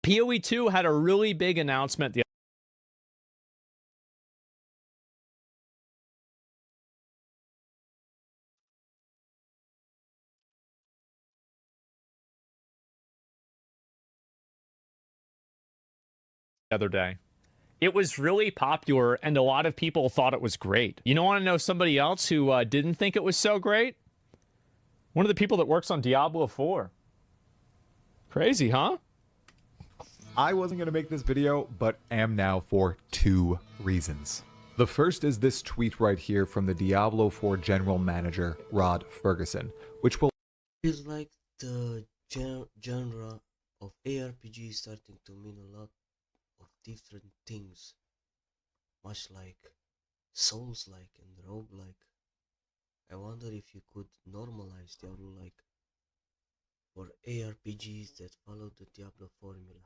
PoE 2 had a really big announcement the other day. It was really popular, and a lot of people thought it was great. You don't want to know somebody else who didn't think it was so great? One of the people that works on Diablo 4. Crazy, huh? I wasn't going to make this video, but am now for 2 reasons. The first is this tweet right here from the Diablo 4 General Manager, Rod Ferguson, which will... Feels like the genre of ARPG is starting to mean a lot of different things, much like Souls-like and roguelike. I wonder if you could normalize Diablo-like for ARPGs that follow the Diablo formula.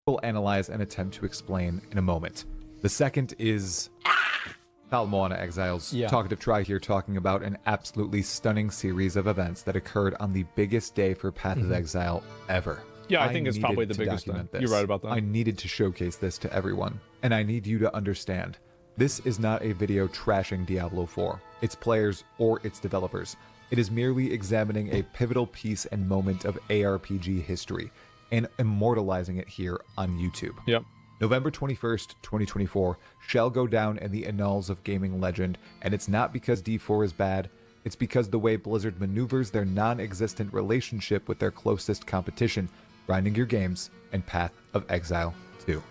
We'll analyze and attempt to explain in a moment. The second is Path of Exile's talkative try here, talking about an absolutely stunning series of events that occurred on the biggest day for Path of Exile ever. Yeah, I think it's probably the biggest thing. You're right about that. I needed to showcase this to everyone, and I need you to understand. This is not a video trashing Diablo 4, its players, or its developers. It is merely examining a pivotal piece and moment of ARPG history, and immortalizing it here on YouTube. Yep. November 21st, 2024 shall go down in the annals of gaming legend, and it's not because D4 is bad, it's because the way Blizzard maneuvers their non-existent relationship with their closest competition, Grinding Gear Games and Path of Exile 2.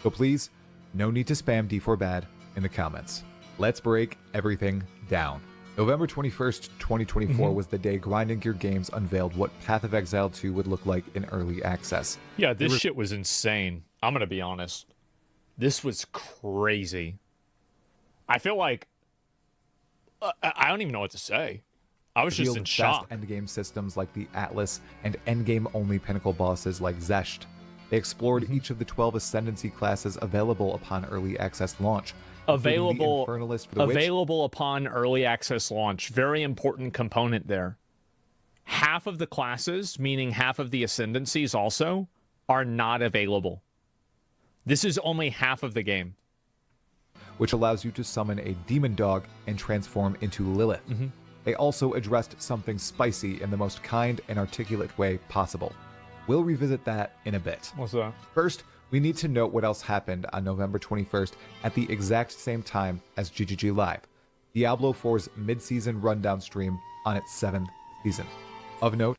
So please, no need to spam D4 bad in the comments. Let's break everything down. November 21st, 2024 was the day Grinding Gear Games unveiled what Path of Exile 2 would look like in early access. Yeah, this shit was insane. I'm gonna be honest. This was crazy. I feel like I don't even know what to say. I was just in shock. Endgame systems like the Atlas and endgame-only pinnacle bosses like Zesht. They explored each of the 12 Ascendancy classes available upon early access launch. Available upon early access launch. Very important component there. Half of the classes, meaning half of the Ascendancies also, are not available. This is only half of the game. Which allows you to summon a demon dog and transform into Lilith. They also addressed something spicy in the most kind and articulate way possible. We'll revisit that in a bit. What's that? First, we need to note what else happened on November 21st at the exact same time as GGG Live, Diablo 4's mid-season rundown stream on its 7th season. Of note,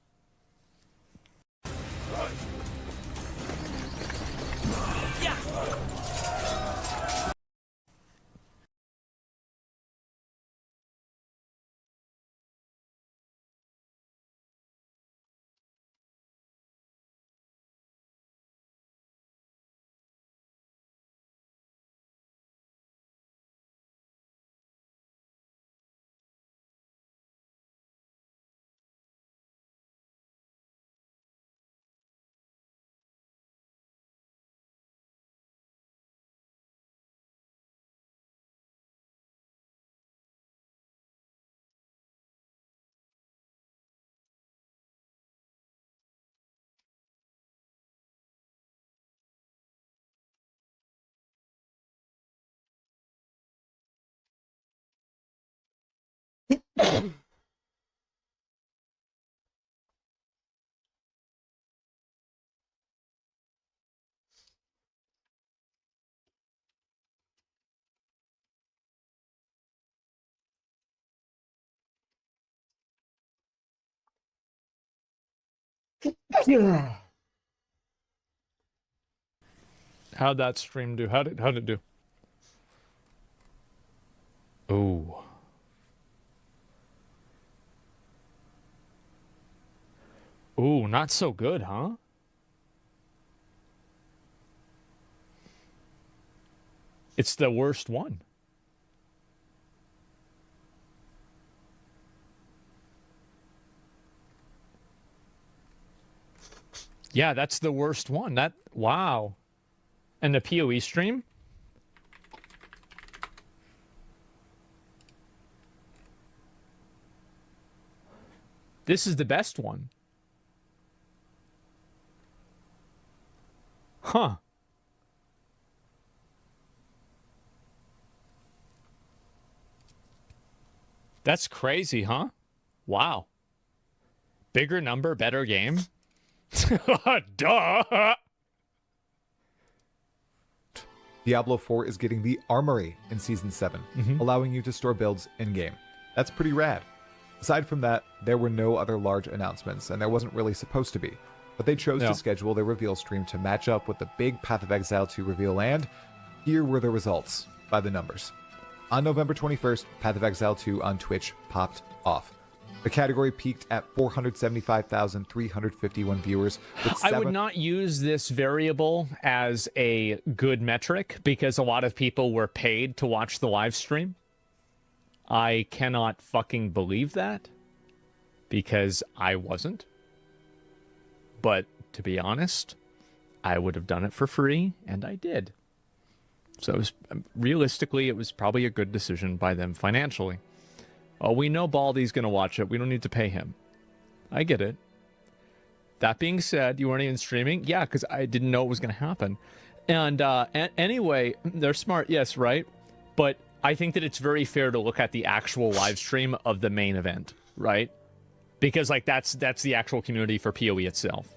How'd that stream do? How'd it do? Oh. Ooh, not so good, huh? It's the worst one. Yeah, that's the worst one. Wow. And the PoE stream? This is the best one. Huh. That's crazy, huh? Wow. Bigger number, better game? Duh! Diablo 4 is getting the Armory in Season 7, allowing you to store builds in-game. That's pretty rad. Aside from that, there were no other large announcements, and there wasn't really supposed to be. But they chose to schedule their reveal stream to match up with the big Path of Exile 2 reveal, and here were the results, by the numbers. On November 21st, Path of Exile 2 on Twitch popped off. The category peaked at 475,351 viewers. I would not use this variable as a good metric because a lot of people were paid to watch the live stream. I cannot fucking believe that because I wasn't. But to be honest, I would have done it for free, and I did. So realistically, it was probably a good decision by them financially. Oh, we know Baldy's going to watch it. We don't need to pay him. I get it. That being said, you weren't even streaming? Yeah, because I didn't know it was going to happen. And anyway, they're smart, yes, right? But I think that it's very fair to look at the actual live stream of the main event, right? Because like that's the actual community for PoE itself.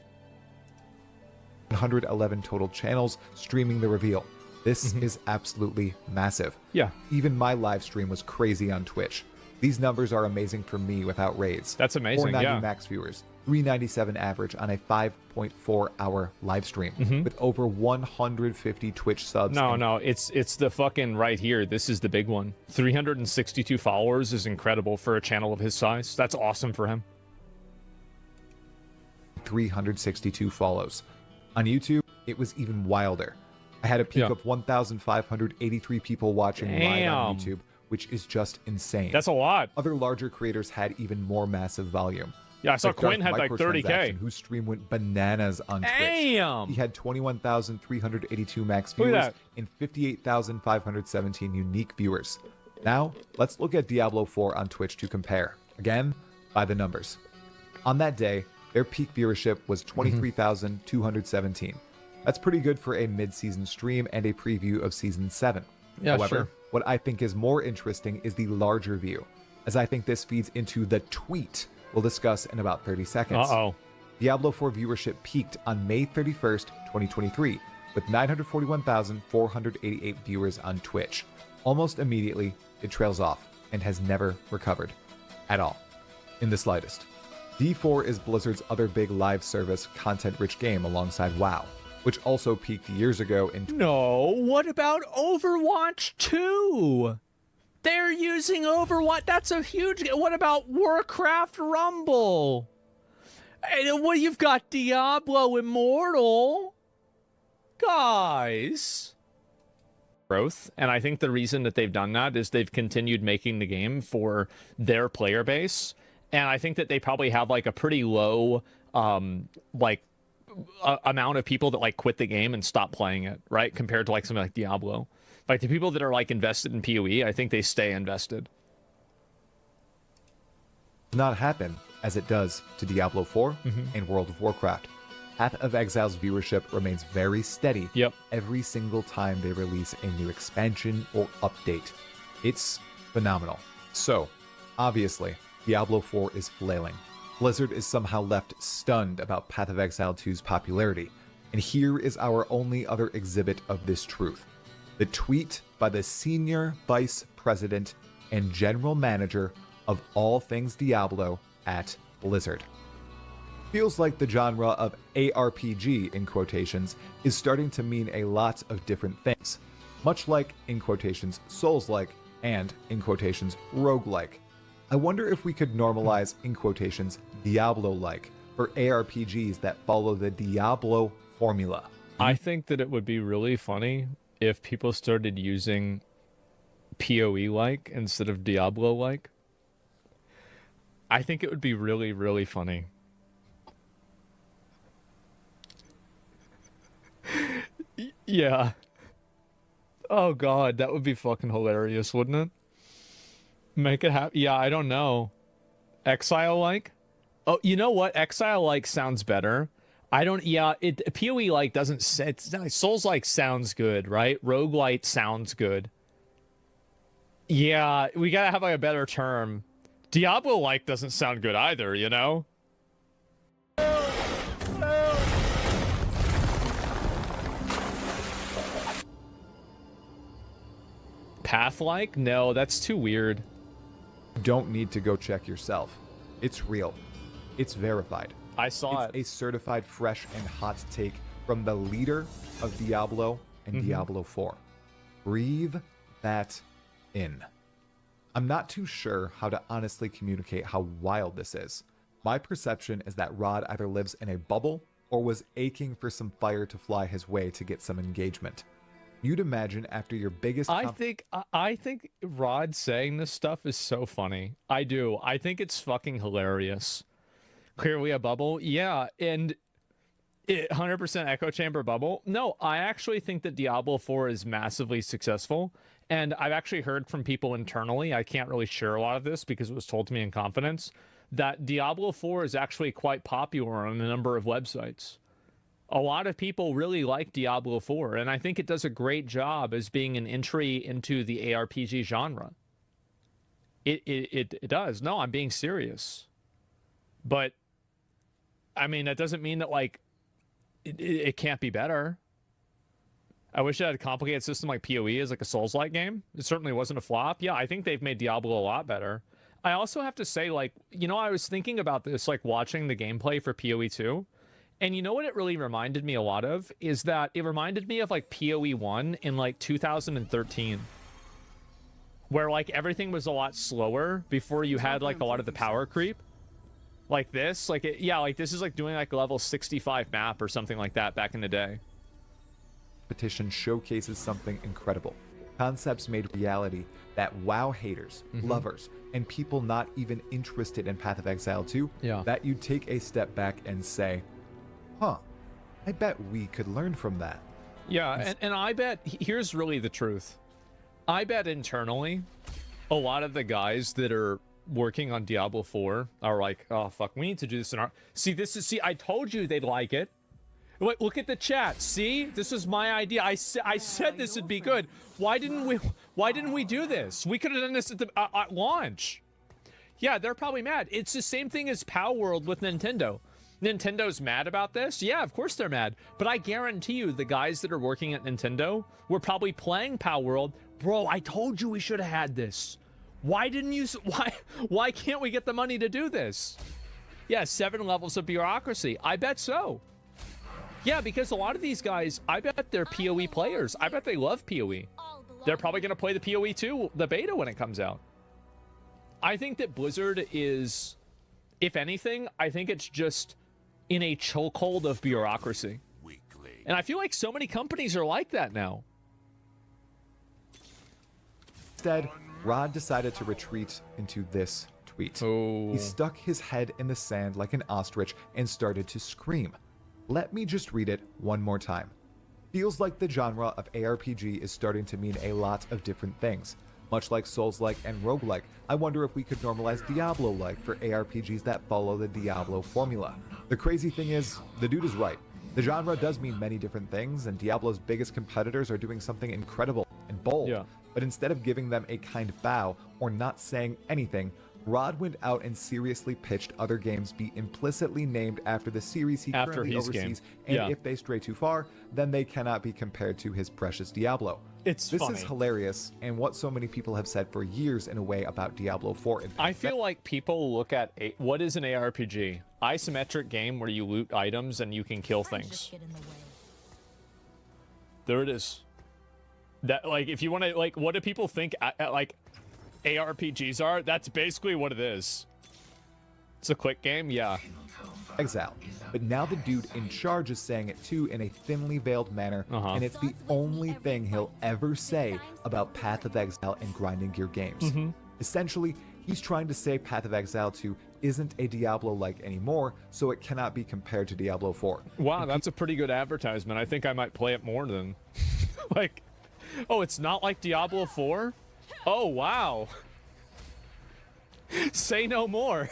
111 total channels streaming the reveal. This is absolutely massive. Yeah. Even my live stream was crazy on Twitch. These numbers are amazing for me without raids. That's amazing, 490 max viewers, 397 average on a 5.4 hour live stream with over 150 Twitch subs. No, it's the fucking right here. This is the big one. 362 followers is incredible for a channel of his size. That's awesome for him. 362 follows. On YouTube, it was even wilder. I had a peak of 1,583 people watching live on YouTube, which is just insane. That's a lot. Other larger creators had even more massive volume. Yeah, I saw Quinn had like 30K. Whose stream went bananas on Twitch. Damn! He had 21,382 max viewers and 58,517 unique viewers. Now, let's look at Diablo 4 on Twitch to compare. Again, by the numbers. On that day, their peak viewership was 23,217. That's pretty good for a mid-season stream and a preview of Season 7. Yeah, However, sure. what I think is more interesting is the larger view, as I think this feeds into the tweet we'll discuss in about 30 seconds. Diablo 4 viewership peaked on May 31st, 2023, with 941,488 viewers on Twitch. Almost immediately, it trails off and has never recovered at all, in the slightest. D4 is Blizzard's other big live service, content-rich game alongside WoW, which also peaked years ago in... No, what about Overwatch 2? They're using Overwatch. That's a huge... What about Warcraft Rumble? And what, you've got Diablo Immortal? Guys. Growth. And I think the reason that they've done that is they've continued making the game for their player base. And I think that they probably have like a pretty low, amount of people that like quit the game and stop playing it, right? Compared to like something like Diablo. Like the people that are like invested in PoE, I think they stay invested. Not happen as it does to Diablo 4 and World of Warcraft. Path of Exile's viewership remains very steady every single time they release a new expansion or update. It's phenomenal. So, obviously, Diablo 4 is flailing. Blizzard is somehow left stunned about Path of Exile 2's popularity, and here is our only other exhibit of this truth. The tweet by the Senior Vice President and General Manager of all things Diablo at Blizzard. Feels like the genre of ARPG, in quotations, is starting to mean a lot of different things, much like, in quotations, Souls-like, and, in quotations, roguelike. I wonder if we could normalize, in quotations, Diablo-like for ARPGs that follow the Diablo formula. I think that it would be really funny if people started using PoE-like instead of Diablo-like. I think it would be really, really funny. Yeah. Oh god, that would be fucking hilarious, wouldn't it? Make it happen. Yeah, I don't know. Exile-like? Oh, you know what? Exile-like sounds better. I don't. Yeah, PoE like doesn't. Souls like sounds good, right? Roguelite sounds good. Yeah, we gotta have like a better term. Diablo like doesn't sound good either, you know. Path like? No, that's too weird. You don't need to go check yourself. It's real. It's verified. I saw it. It's a certified fresh and hot take from the leader of Diablo and Diablo 4. Breathe that in. I'm not too sure how to honestly communicate how wild this is. My perception is that Rod either lives in a bubble or was aching for some fire to fly his way to get some engagement. You'd imagine after your biggest... I think Rod saying this stuff is so funny. I do. I think it's fucking hilarious. Clearly a bubble. Yeah, and 100% echo chamber bubble. No, I actually think that Diablo 4 is massively successful. And I've actually heard from people internally, I can't really share a lot of this because it was told to me in confidence, that Diablo 4 is actually quite popular on a number of websites. A lot of people really like Diablo 4, and I think it does a great job as being an entry into the ARPG genre. It does. No, I'm being serious. But, I mean, that doesn't mean that, like, it can't be better. I wish it had a complicated system like PoE as like a Souls-like game. It certainly wasn't a flop. Yeah, I think they've made Diablo a lot better. I also have to say, like, you know, I was thinking about this, like, watching the gameplay for PoE 2. And you know what it really reminded me a lot of? Is that it reminded me of, like, PoE 1 in, like, 2013. Where, like, everything was a lot slower before you had, like, a lot of the power creep. Like this. Like, yeah, like, this is, like, doing, like, a level 65 map or something like that back in the day. Petition showcases something incredible. Concepts made reality that WoW haters, lovers, and people not even interested in Path of Exile 2, that you take a step back and say, huh, I bet we could learn from that. Yeah, and I bet, here's really the truth. I bet internally, a lot of the guys that are working on Diablo 4 are like, oh, fuck, we need to do this in our... See, I told you they'd like it. Look at the chat. See, this is my idea. I said this would be good. Why didn't we do this? We could have done this at the at launch. Yeah, they're probably mad. It's the same thing as Power World with Nintendo. Nintendo's mad about this? Yeah, of course they're mad. But I guarantee you the guys that are working at Nintendo were probably playing Power World. Bro, I told you we should have had this. Why didn't you... Why can't we get the money to do this? Yeah, 7 levels of bureaucracy. I bet so. Yeah, because a lot of these guys, I bet they're PoE players. I bet they love PoE. They're probably going to play the PoE 2, the beta, when it comes out. I think that Blizzard is, if anything, I think it's just in a chokehold of bureaucracy. And I feel like so many companies are like that now. Instead, Rod decided to retreat into this tweet. Oh. He stuck his head in the sand like an ostrich and started to scream. Let me just read it one more time. Feels like the genre of ARPG is starting to mean a lot of different things. Much like Souls-like and roguelike, I wonder if we could normalize Diablo-like for ARPGs that follow the Diablo formula. The crazy thing is, the dude is right. The genre does mean many different things, and Diablo's biggest competitors are doing something incredible and bold. Yeah. But instead of giving them a kind bow or not saying anything, Rod went out and seriously pitched other games be implicitly named after the series he currently oversees, and if they stray too far, then they cannot be compared to his precious Diablo. This is hilarious, and what so many people have said for years in a way about Diablo 4. I feel like people look at what is an ARPG? Isometric game where you loot items and you can kill things. There it is. That, like, if you want to, like, what do people think like ARPGs are? That's basically what it is. It's a quick game, yeah. Exile. But now the dude in charge is saying it too in a thinly veiled manner, and it's the only thing he'll ever say about Path of Exile and grinding gear games. Essentially, he's trying to say Path of Exile 2 isn't a Diablo-like anymore, so it cannot be compared to Diablo 4. Wow, that's a pretty good advertisement. I think I might play it more than... like, oh, it's not like Diablo 4? Oh, wow. Say no more.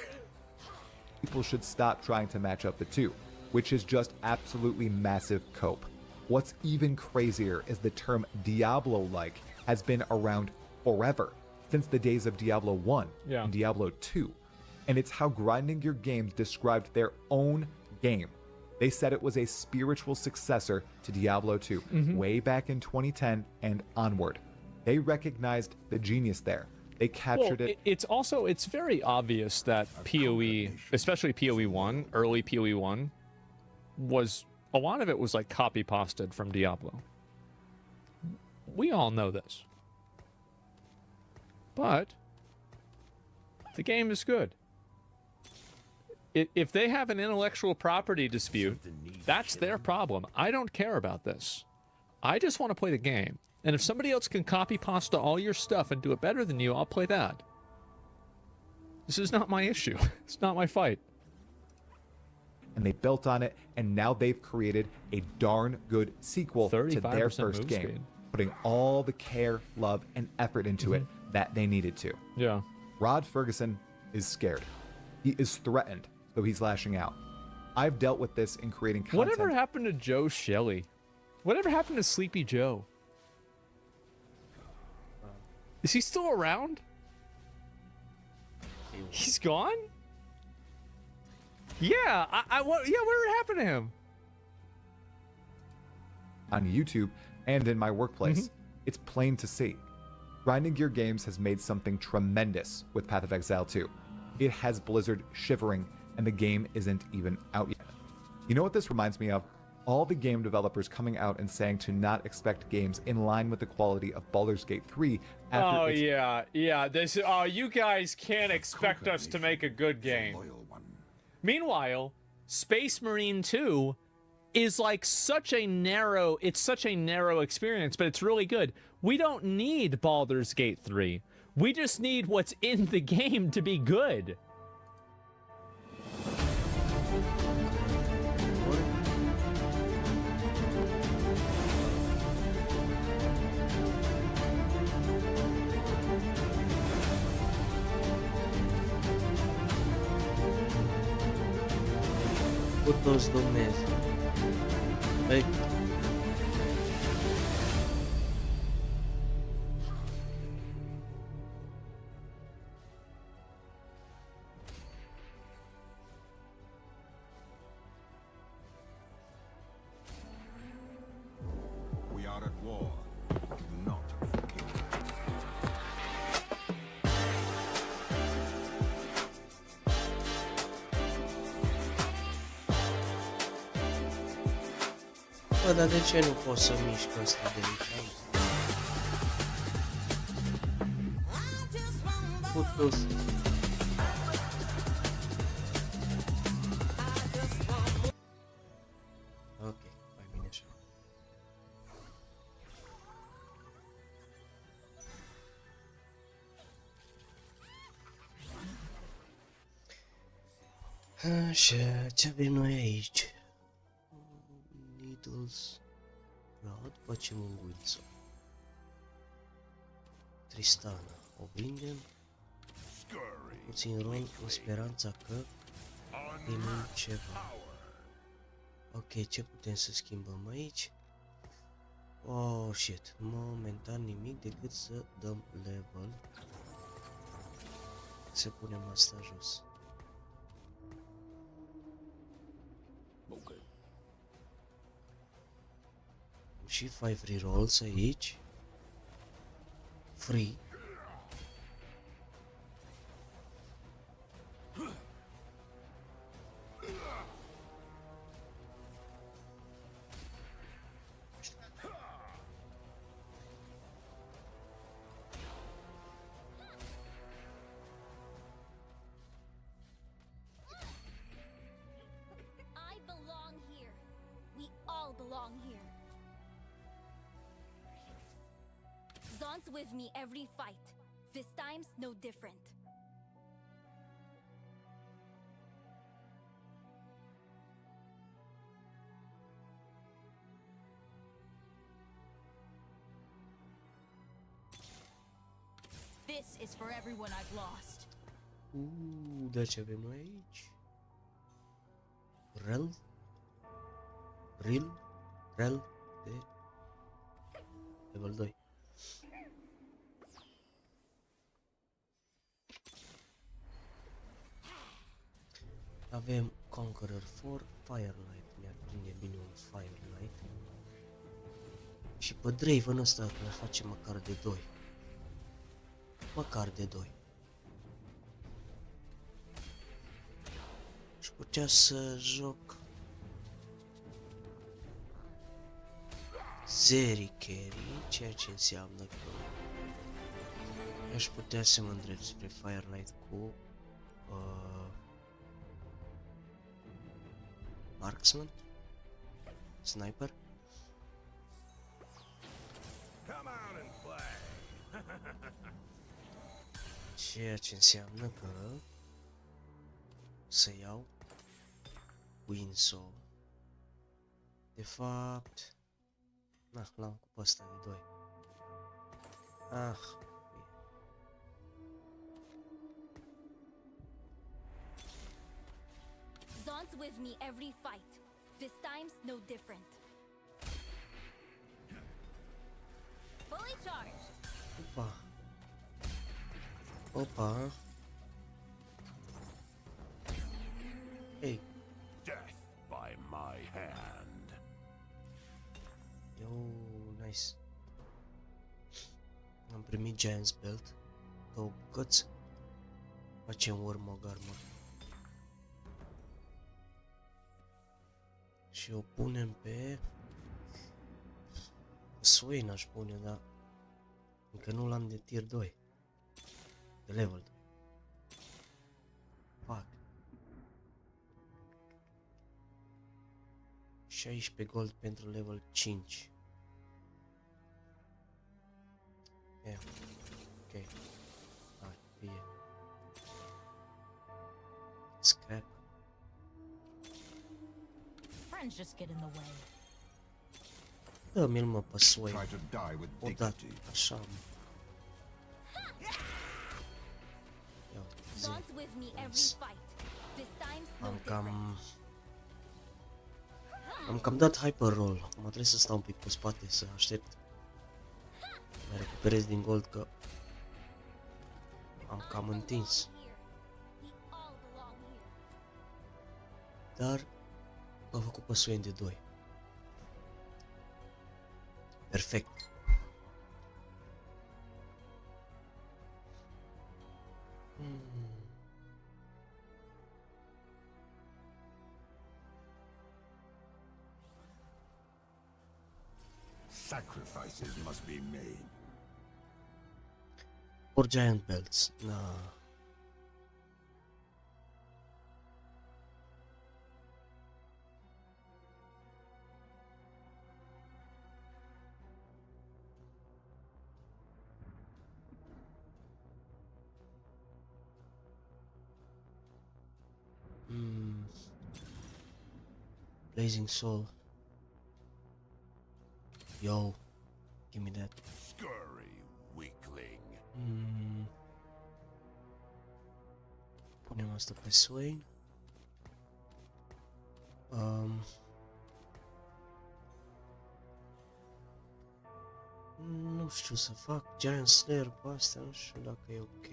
People should stop trying to match up the two. which is just absolutely massive cope. What's even crazier is the term Diablo-like has been around forever, since the days of Diablo 1 and Diablo 2. And it's how Grinding Gear Games described their own game. They said it was a spiritual successor to Diablo 2, way back in 2010 and onward. They recognized the genius there. They captured it. It's very obvious that PoE, especially PoE 1, early PoE 1, was, a lot of it was like copy pasted from Diablo. We all know this. But the game is good. If they have an intellectual property dispute, that's their problem. I don't care about this. I just want to play the game. And if somebody else can copy pasta all your stuff and do it better than you, I'll play that. This is not my issue. It's not my fight. And they built on it, and now they've created a darn good sequel to their first game, speed. putting all the care, love, and effort into it that they needed to. Yeah. Rod Ferguson is scared. He is threatened, so he's lashing out. I've dealt with this in creating content. Whatever happened to Joe Shelley? Whatever happened to Sleepy Joe? Is he still around? He's gone? Yeah, whatever happened to him? On YouTube and in my workplace, it's plain to see. Grinding Gear Games has made something tremendous with Path of Exile 2. It has Blizzard shivering, and the game isn't even out yet. You know what this reminds me of? All the game developers coming out and saying to not expect games in line with the quality of Baldur's Gate 3 after you guys can't expect us to make a good game. Meanwhile, Space Marine 2 is like such a narrow experience, but it's really good. We don't need Baldur's Gate 3. We just need what's in the game to be good. Putos do mês. Ei. We are at war. Do not forget. Bă, dar de ce nu pot să mișc ăsta de aici? Putos. Ok, mai bine așa. Așa, ce avem noi aici? Needles, Rod, facem un guiță. Tristana, o vindem. Puțin rol cu speranța că primim ceva. Ok, ce putem să schimbăm aici? Oh, shit, momentan nimic decât să dăm level. Să punem asta jos. Și 5 rerolls aici. Free. I belong here. We all belong here. Zon's with me every fight. This time's no different. This is for everyone I've lost. Dar ce avem noi aici? Rel? Rel de level 2. Avem Conqueror for Firelight, mi-ar prinde bine un Firelight. Și pe Draven ăsta îl facem măcar de 2. Măcar de 2. Și putea să joc Zeri Carry, ceea ce înseamnă că aș putea să mă îndrept spre Firelight cu Marksman, Sniper. Come out and play. Ceea ce înseamnă că să iau Winsoul. De fapt, l-am cu ăsta de 2. Zon's with me every fight. This time's no different. Fully charged. Opa. Opa. Ei, Death by my hand. yo, nice. Am primit Giant's Belt, 2 bucăți. Facem Warmog Armor. Și o punem pe Swain, aș pune, dar încă nu l-am de tier 2. De level 2. Fuck. 16 gold pentru level 5. Yeah. Ok. Hai, fie. Scrap. Friends just get in the way. Dă-mi-l mă pe Swain. Try to die with Odată, dignity. așa mă. Ia, zi. Zon's with me every fight. This time's no Am different. cam dat hyper roll. Acum trebuie să stau un pic pe spate să aștept. Mai recuperez din gold că am cam întins. We all belong here. Dar l-am făcut pe Swain de 2. Perfect. Sacrifices must be made. Or Giant Belts. Na. Blazing Soul. Yo, give me that. Scurry, weakling. Punem asta pe Swain. Nu știu să fac Giant Slayer pe asta, nu știu dacă e ok.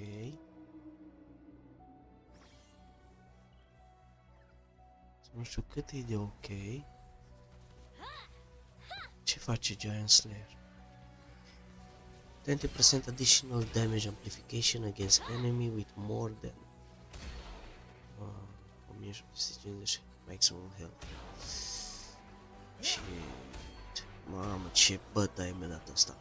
Nu știu cât e de ok. Ce face Giant Slayer? 20% additional damage amplification against enemy with more than 1750 maximum health. Shit. Mamă, ce bătaie mi-a dat asta.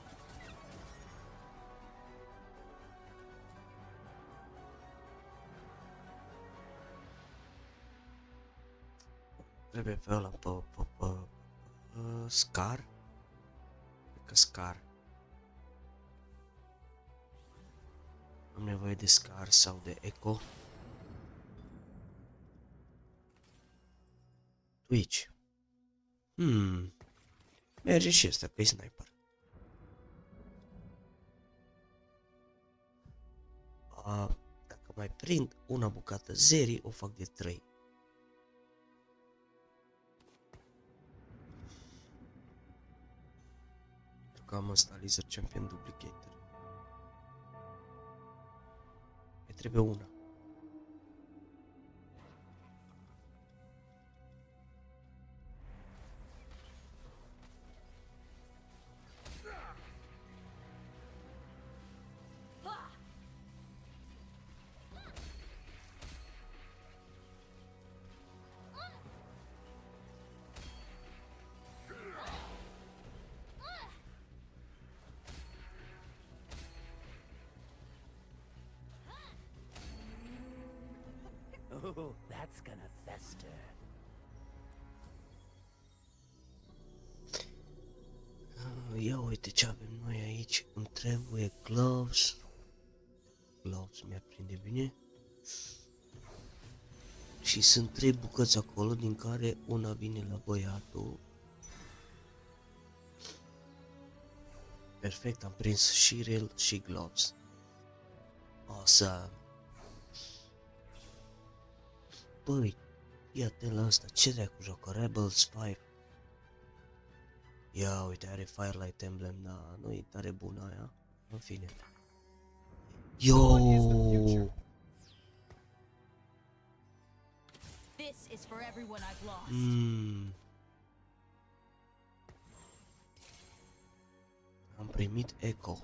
Trebuie pe ăla, pe Scar. Cred că Scar. Am nevoie de Scar sau de Echo. Twitch. Merge și ăsta, că e sniper. Dacă mai prind una bucată Zeri, o fac de 3. că am ăsta Laser Champion Duplicator. Mai trebuie una. Oh, that's gonna fester. Ia uite ce avem noi aici. Îmi trebuie gloves. Gloves mi-ar prinde bine. Și sunt 3 bucăți acolo, din care una vine la băiatul. Perfect, am prins și rail și gloves. Awesome. Băi, fii atent la asta, ce dracu joacă? Rebels 5. Ia uite, are Firelight Emblem, da, nu e tare bună aia. În fine. Yo! This is for everyone I've lost. Am primit Echo.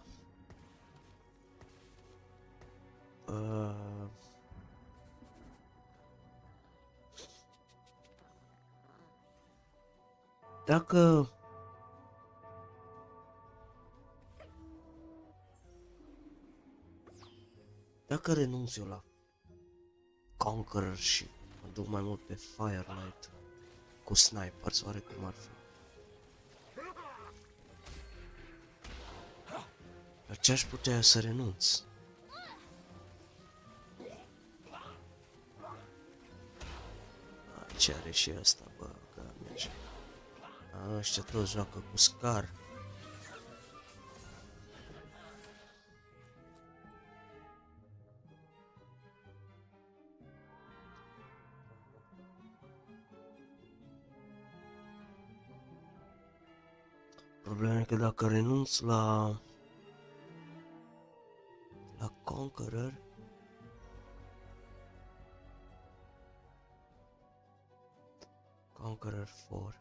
Dacă renunț eu la Conqueror și mă duc mai mult pe Firelight cu snipers, oare cum ar fi? Dar ce aș putea să renunț? Ce are și asta, bă, că merge. Ăștia toți joacă cu Scar. Problema e că dacă renunț la Conqueror, Conqueror 4.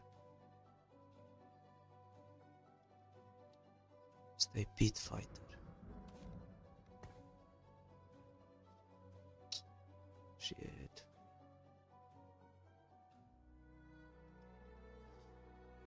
Asta e Pit Fighter.